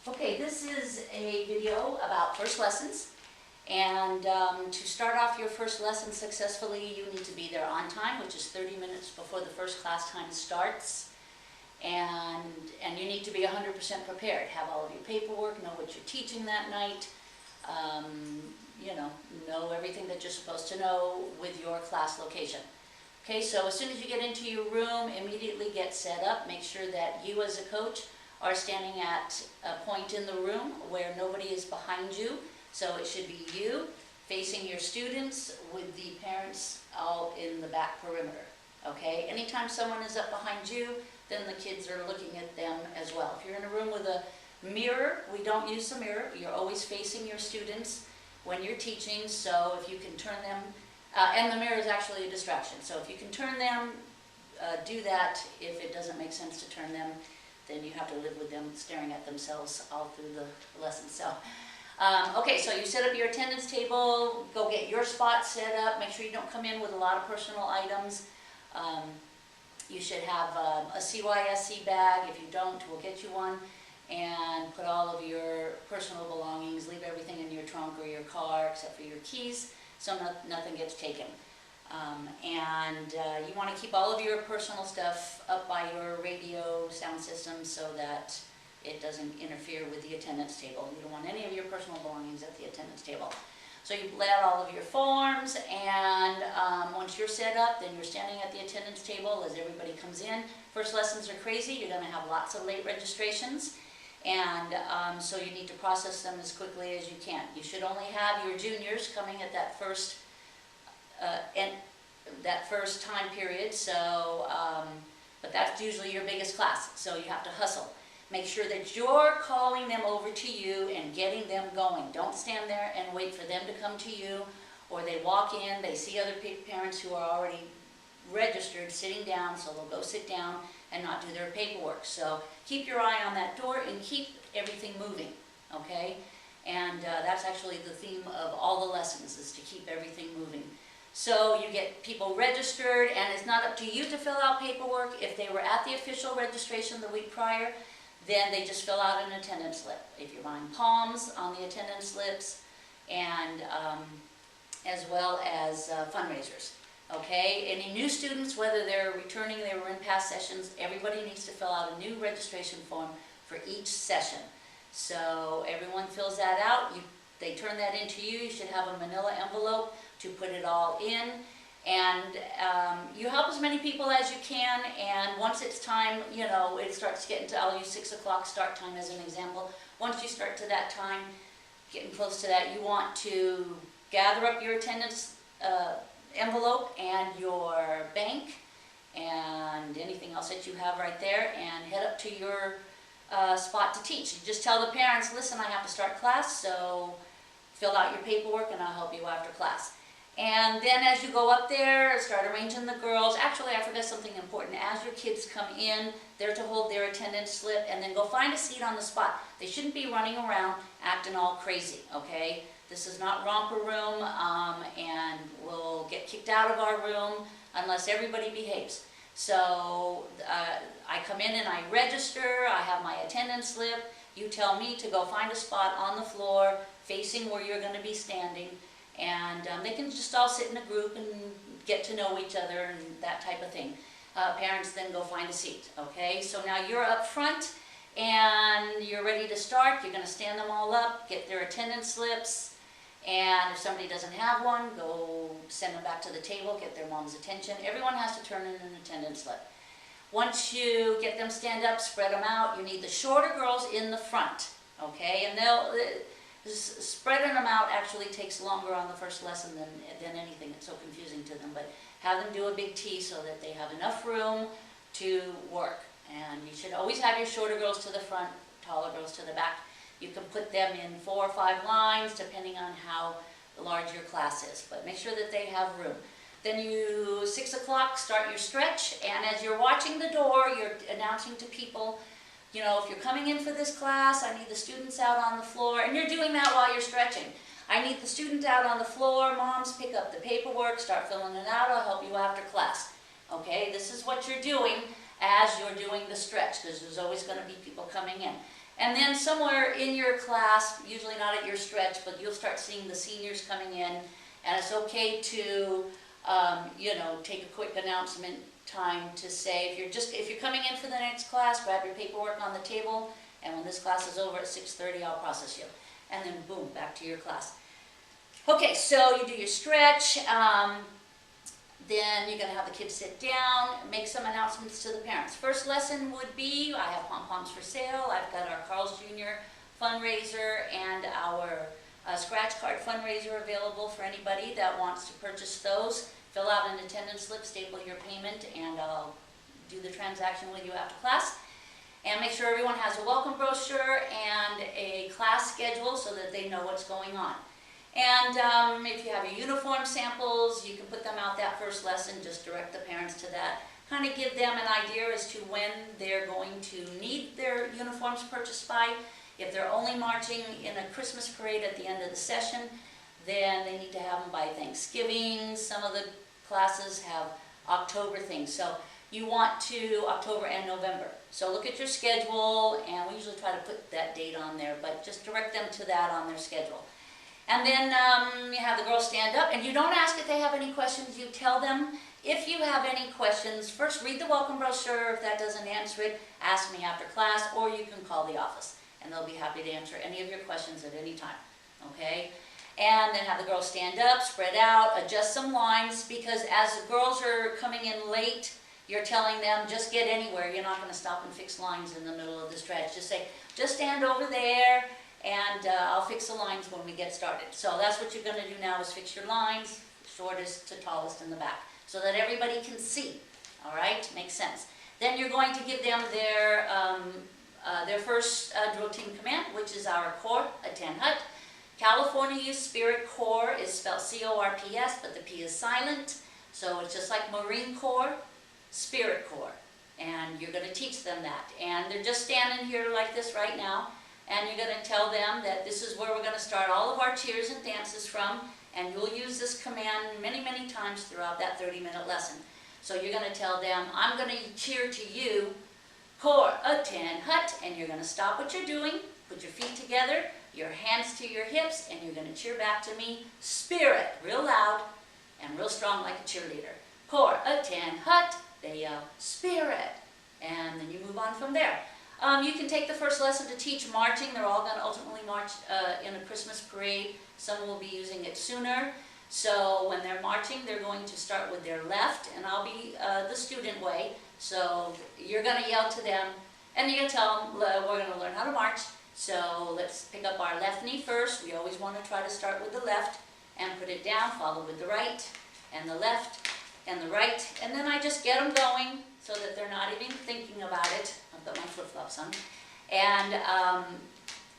Okay, this is a video about first lessons. And to start off your first lesson successfully, you need to be there on time, which is 30 minutes before the first class time starts. And you need to be 100% prepared. Have all of your paperwork, know what you're teaching that night, know everything that you're supposed to know with your class location. Okay, so as soon as you get into your room, immediately get set up. Make sure that you as a coach are standing at a point in the room where nobody is behind you. So it should be you facing your students with the parents all in the back perimeter. Okay, anytime someone is up behind you, then the kids are looking at them as well. If you're in a room with a mirror, we don't use the mirror. You're always facing your students when you're teaching, so if you can turn them, and the mirror is actually a distraction. So if you can turn them, do that. If it doesn't make sense to turn them, then you have to live with them staring at themselves all through the lesson. So, okay, so you set up your attendance table, go get your spot set up, make sure you don't come in with a lot of personal items. You should have a CYSC bag. If you don't, we'll get you one, and put all of your personal belongings, leave everything in your trunk or your car except for your keys, so nothing gets taken. You want to keep all of your personal stuff up by your radio sound system so that it doesn't interfere with the attendance table. You don't want any of your personal belongings at the attendance table. So you lay out all of your forms, and once you're set up, then you're standing at the attendance table as everybody comes in. First lessons are crazy. You're going to have lots of late registrations, and so you need to process them as quickly as you can. You should only have your juniors coming at that first time period, so, but that's usually your biggest class, so you have to hustle. Make sure that you're calling them over to you and getting them going. Don't stand there and wait for them to come to you, or they walk in, they see other parents who are already registered sitting down, so they'll go sit down and not do their paperwork. So keep your eye on that door and keep everything moving, okay? And that's actually the theme of all the lessons, is to keep everything moving. So you get people registered, and it's not up to you to fill out paperwork. If they were at the official registration the week prior, then they just fill out an attendance slip. If you're buying palms on the attendance slips, and as well as fundraisers. Okay, any new students, whether they're returning, they were in past sessions, everybody needs to fill out a new registration form for each session. So everyone fills that out. They turn that into you. You should have a manila envelope to put it all in. And you help as many people as you can, and once it's time, it starts getting to, I'll use 6 o'clock start time as an example. Once you start to that time, getting close to that, you want to gather up your attendance envelope and your bank and anything else that you have right there, and head up to your spot to teach. You just tell the parents, listen, I have to start class, so fill out your paperwork and I'll help you after class. And then as you go up there, start arranging the girls. Actually, I forgot something important. As your kids come in, they're to hold their attendance slip and then go find a seat on the spot. They shouldn't be running around acting all crazy, okay? This is not romper room, and we'll get kicked out of our room unless everybody behaves. So I come in and I register, I have my attendance slip. You tell me to go find a spot on the floor facing where you're going to be standing. And they can just all sit in a group and get to know each other and that type of thing. Parents then go find a seat, okay? So now you're up front and you're ready to start. You're going to stand them all up, get their attendance slips, and if somebody doesn't have one, go send them back to the table, get their mom's attention. Everyone has to turn in an attendance slip. Once you get them stand up, spread them out. You need the shorter girls in the front, okay? And spreading them out actually takes longer on the first lesson than anything. It's so confusing to them. But have them do a big T so that they have enough room to work. And you should always have your shorter girls to the front, taller girls to the back. You can put them in 4 or 5 lines depending on how large your class is. But make sure that they have room. Then 6 o'clock, start your stretch. And as you're watching the door, you're announcing to people, if you're coming in for this class, I need the students out on the floor. And you're doing that while you're stretching. I need the students out on the floor. Moms, pick up the paperwork, start filling it out. I'll help you after class. Okay, this is what you're doing as you're doing the stretch, because there's always going to be people coming in. And then somewhere in your class, usually not at your stretch, but you'll start seeing the seniors coming in, and it's okay to, you know, take a quick announcement time to say, if you're coming in for the next class, grab your paperwork on the table, and when this class is over at 6:30, I'll process you. And then boom, back to your class. Okay, so you do your stretch, then you're going to have the kids sit down, make some announcements to the parents. First lesson would be, I have pom-poms for sale, I've got our Carl's Jr. fundraiser and our scratch card fundraiser available for anybody that wants to purchase those. Fill out an attendance slip, staple your payment, and I'll do the transaction with you after class. And make sure everyone has a welcome brochure and a class schedule so that they know what's going on. And if you have your uniform samples, you can put them out that first lesson, just direct the parents to that. Kind of give them an idea as to when they're going to need their uniforms purchased by. If they're only marching in a Christmas parade at the end of the session, then they need to have them by Thanksgiving. Some of the classes have October things. So you want to October and November. So look at your schedule, and we usually try to put that date on there, but just direct them to that on their schedule. And then you have the girls stand up, and you don't ask if they have any questions, you tell them if you have any questions. First read the welcome brochure. If that doesn't answer it, ask me after class, or you can call the office, and they'll be happy to answer any of your questions at any time, okay? And then have the girls stand up, spread out, adjust some lines, because as the girls are coming in late, you're telling them, just get anywhere. You're not going to stop and fix lines in the middle of the stretch. Just say, just stand over there, and I'll fix the lines when we get started. So that's what you're going to do now, is fix your lines, shortest to tallest in the back, so that everybody can see. All right? Makes sense. Then you're going to give them their first drill team command, which is our Corps, Attend Hut. California Youth Spirit Corps is spelled C-O-R-P-S, but the P is silent. So it's just like Marine Corps, Spirit Corps. And you're going to teach them that. And they're just standing here like this right now. And you're going to tell them that this is where we're going to start all of our cheers and dances from. And you'll use this command many, many times throughout that 30-minute lesson. So you're going to tell them, I'm going to cheer to you, Corps, Attend Hut. And you're going to stop what you're doing, put your feet together, your hands to your hips, and you're going to cheer back to me, Spirit, real loud and real strong like a cheerleader. Corps, Attend Hut. They yell, Spirit. And then you move on from there. You can take the first lesson to teach marching. They're all going to ultimately march in a Christmas parade. Some will be using it sooner. So when they're marching, they're going to start with their left, and I'll be the student way. So you're going to yell to them, and you're going to tell them, we're going to learn how to march. So let's pick up our left knee first. We always want to try to start with the left and put it down, follow with the right, and the left, and the right. And then I just get them going so that they're not even thinking about it. I've got my flip-flops on. And,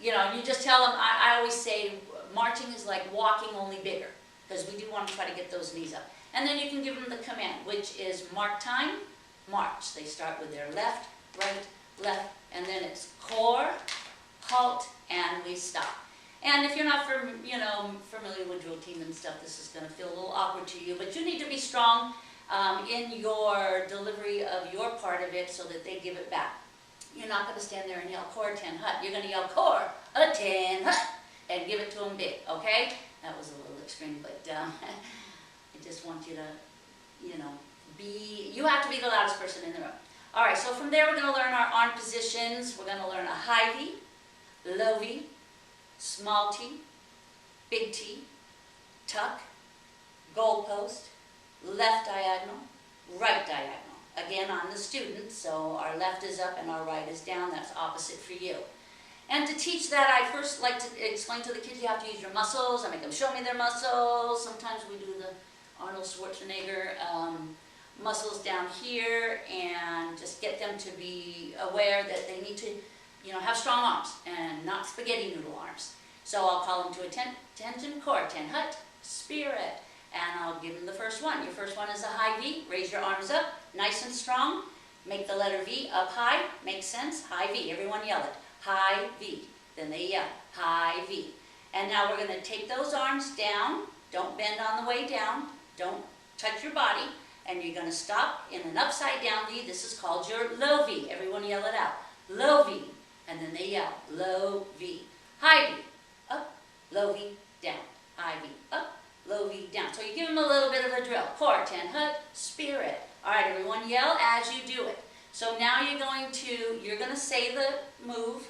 you know, you just tell them, I always say marching is like walking, only bigger, because we do want to try to get those knees up. And then you can give them the command, which is mark time, march. They start with their left, right, left, and then it's Corps, halt, and we stop. And if you're not familiar with drill team and stuff, this is going to feel a little awkward to you, but you need to be strong in your delivery of your part of it so that they give it back. You're not going to stand there and yell, Corps, Attend Hut. You're going to yell, Corps, Attend Hut, and give it to them big, okay? That was a little extreme, but I just want you to, you have to be the loudest person in the room. All right, so from there we're going to learn our arm positions. We're going to learn a high V, low V, small T, big T, tuck, goalpost, left diagonal, right diagonal. Again, I'm the student, so our left is up and our right is down. That's opposite for you. And to teach that, I first like to explain to the kids you have to use your muscles. I make them show me their muscles. Sometimes we do the Arnold Schwarzenegger muscles down here, and just get them to be aware that they need to have strong arms and not spaghetti noodle arms. So I'll call them to attention, Corps, Attend Hut, Spirit. And I'll give them the first one. Your first one is a high V. Raise your arms up, nice and strong. Make the letter V up high. Makes sense? High V. Everyone yell it. High V. Then they yell, high V. And now we're going to take those arms down. Don't bend on the way down. Don't touch your body. And you're going to stop in an upside down V. This is called your low V. Everyone yell it out. Low V. and then they yell, low V. High V, up, low V, down. High V, up, low V, down. So you give them a little bit of a drill. Core, 10, hut, spirit. All right, everyone, yell as you do it. So now you're going to say the move.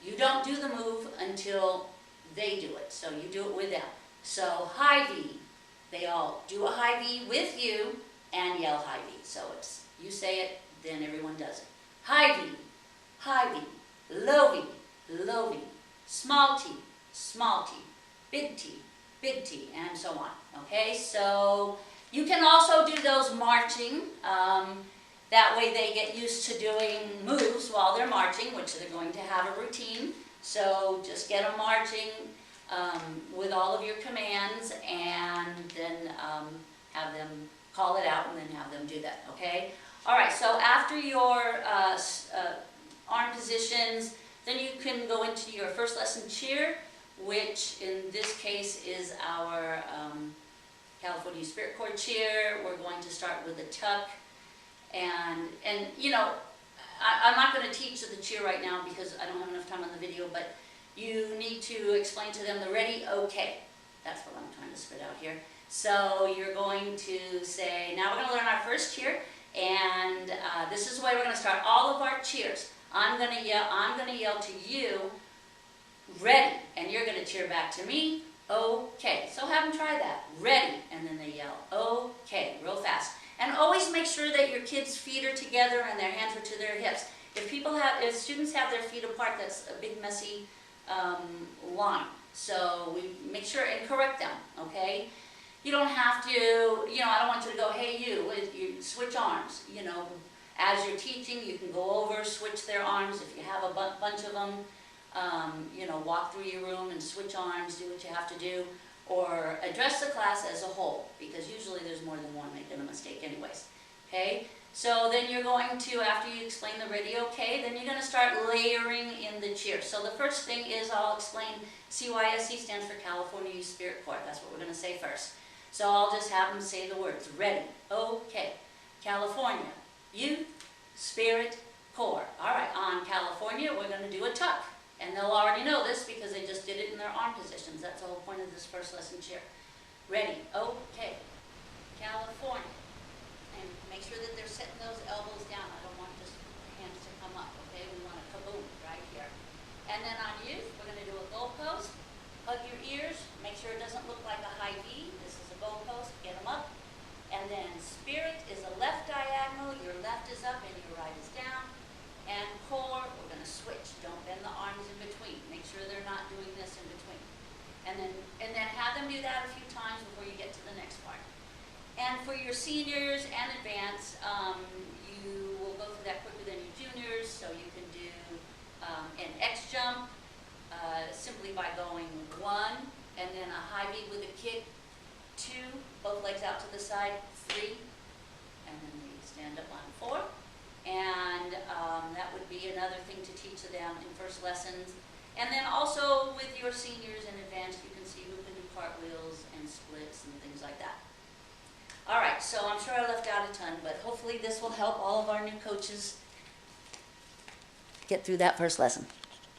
You don't do the move until they do it. So you do it with them. So high V, they all do a high V with you and yell high V. So it's, you say it, then everyone does it. High V, low V, low V, small t, big T, and so on. Okay, so you can also do those marching. That way they get used to doing moves while they're marching, which they're going to have a routine. So just get them marching with all of your commands, and then have them call it out and then have them do that, okay? All right, so after your arm positions, then you can go into your first lesson cheer, which in this case is our California Spirit Corps cheer. We're going to start with a tuck. And you know, I'm not going to teach the cheer right now because I don't have enough time on the video, but you need to explain to them the ready, okay. That's what I'm trying to spit out here. So you're going to say, now we're going to learn our first cheer, and this is the way we're going to start all of our cheers. I'm going to yell to you, ready, and you're going to cheer back to me, okay. So have them try that, ready, and then they yell, okay, real fast. And always make sure that your kids' feet are together and their hands are to their hips. If students have their feet apart, that's a big messy line. So we make sure and correct them, okay? You don't have to, I don't want you to go, hey you switch arms. As you're teaching, you can go over, switch their arms. If you have a bunch of them, walk through your room and switch arms, do what you have to do. Or address the class as a whole, because usually there's more than one making a mistake anyways, okay? So then you're going to, after you explain the ready okay, then you're going to start layering in the cheer. So the first thing is I'll explain CYSC stands for California Youth Spirit Corps. That's what we're going to say first. So I'll just have them say the words, ready, okay, California Youth Spirit Corps. All right, on California, we're going to do a tuck. And they'll already know this because they just did it in their arm positions. That's the whole point of this first lesson cheer. Ready, okay, California. And make sure that they're setting those elbows down. I don't want just hands to come up, okay? We want a kaboom right here. And then on youth, we're going to do a goalpost. Hug your ears. Make sure it doesn't look like a high V. This is a goalpost. Get them up. And then spirit is a left diagonal. Your left is up and your right is down. And core, we're going to switch. Don't bend the arms in between. Make sure they're not doing this in between. And then have them do that a few times before you get to the next part. And for your seniors and advanced, you will go through that quicker than your juniors. So you can do an X jump simply by going 1, and then a high V with a kick, 2, both legs out to the side, 3, and then we stand up on 4. And that would be another thing to teach them in first lessons. And then also with your seniors and advanced, you can see who can do cartwheels and splits and things like that. All right, so I'm sure I left out a ton, but hopefully this will help all of our new coaches get through that first lesson.